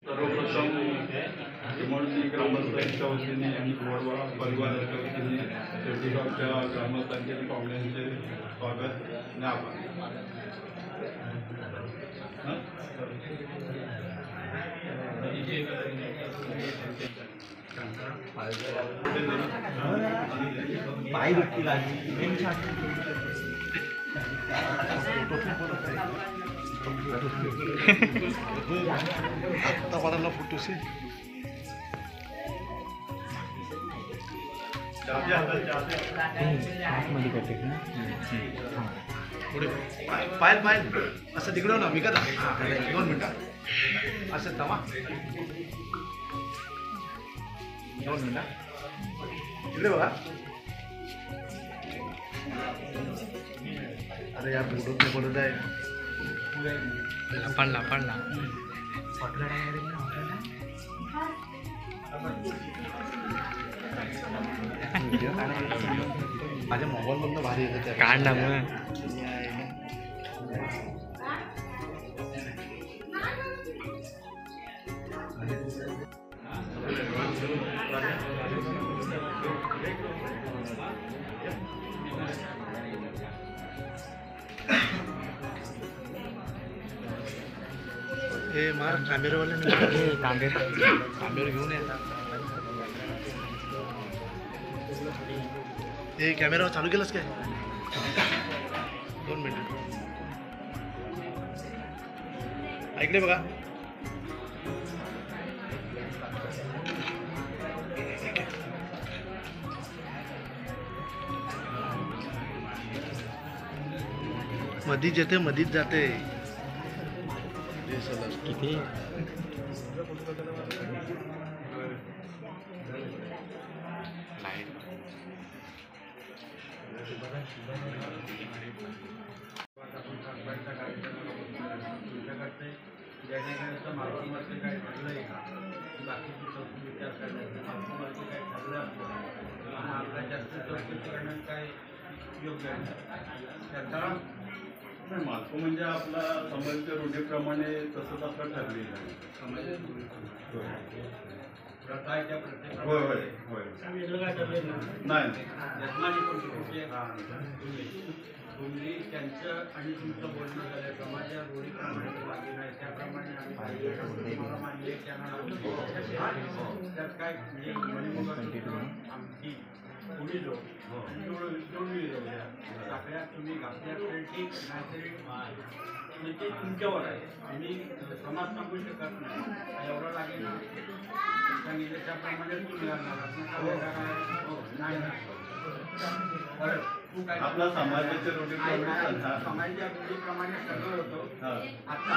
सर्वप्रथम चिमणची ग्रामस्थांच्या वतीने आणि गोरवा परिवाराच्या वतीने शेवटीगावच्या ग्रामस्थांचे आणि पाहुण्यांचे स्वागत आणि आभार. पाय दुखती लागली आता पडायला फोटोशी पुढे पाय पाय असं तिकडं ना विकत 2 मिनिटं असं तमा 2 मिनिटं इकडे बघा. अरे यार बोलत नाही बोलत आहे पडला पडला माझ्या मोबाईल मधनं भारी येतं काढ ना मग. हे मार कॅमेरावाल्याने कॅमेरा घेऊन ये. हे कॅमेरा चालू केलंस काय 2 मिनिट ऐकले बघा. मधीच येते मधीच जाते किती मार्गामध्ये काय ठरलं आहे का बाकीची चौकशी विचार करण्याचं मार्गामध्ये काय ठरलं असतं आपला जास्त चौकशी करण्यात काय योग्य आहे त्याचा नाही. मार्ग म्हणजे आपला समाजाच्या रूढीप्रमाणे तसंच आपलं ठरलेलं आहे. समाजाच्या प्रथा आहे त्या प्रत्येक होय होय होय वेगळं काय ठरलेलं नाही. यजमानी तुम्ही त्यांचं आणि तुमचं बोलणं झालं समाजा रूढीप्रमाणे वागे नाही त्याप्रमाणे आम्ही तुम्हाला मानले त्यात काय म्हणजे आमची पुढे जाऊ जोडली जाऊ द्या साखळ्यात तुम्ही घातल्यात तरी ठीक नाहीतरी ते तुमच्यावर आहे. तुम्ही समाज सांगू शकत नाही एवढं लागेल ना सांगितलं त्याप्रमाणे तुम्ही लागणार नाही आपला समाजाच्या समाजाच्या रूढीप्रमाणे सगळं होतं. आता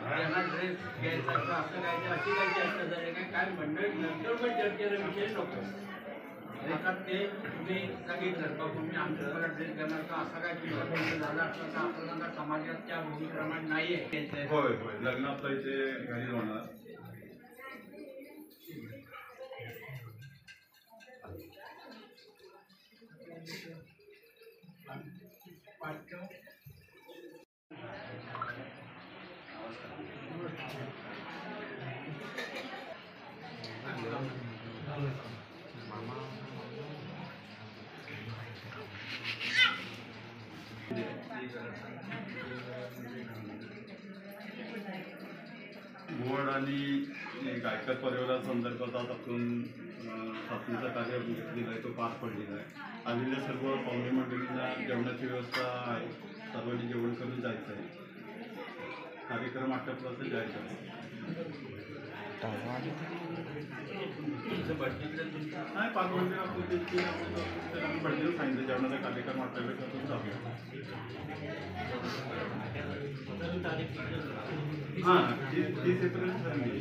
त्यांना ड्रेस घ्यायचा असं काय अशी काय मंडळी नंतर पण चर्चेला विषय नको. आता ते तुम्ही सांगितलं का तुम्ही आमच्याकडे ड्रेस घेणार का असं काय झालं असतं का आपल्याला समाजात त्या रूढीप्रमाणे नाही आहे. होय होय लग्न आपलं इथे घरी होणार. बोर्ड आणि गायकर परिवारासंदर्भात आपण साथीचा कार्य दिला आहे तो पार पडलेला आहे. आलेल्या सर्व पाहुणे मंडळींना जेवणाची व्यवस्था आहे. सर्वांनी जेवण करून जायचं आहे. कार्यक्रम आटोपला जायचं आहे. नाही 5 मिनिटं आपण बड्डेला सांगितलं जेवणाचा कार्यक्रम आटोपला करून जाऊया. हां ती सेपरेट सांगितली.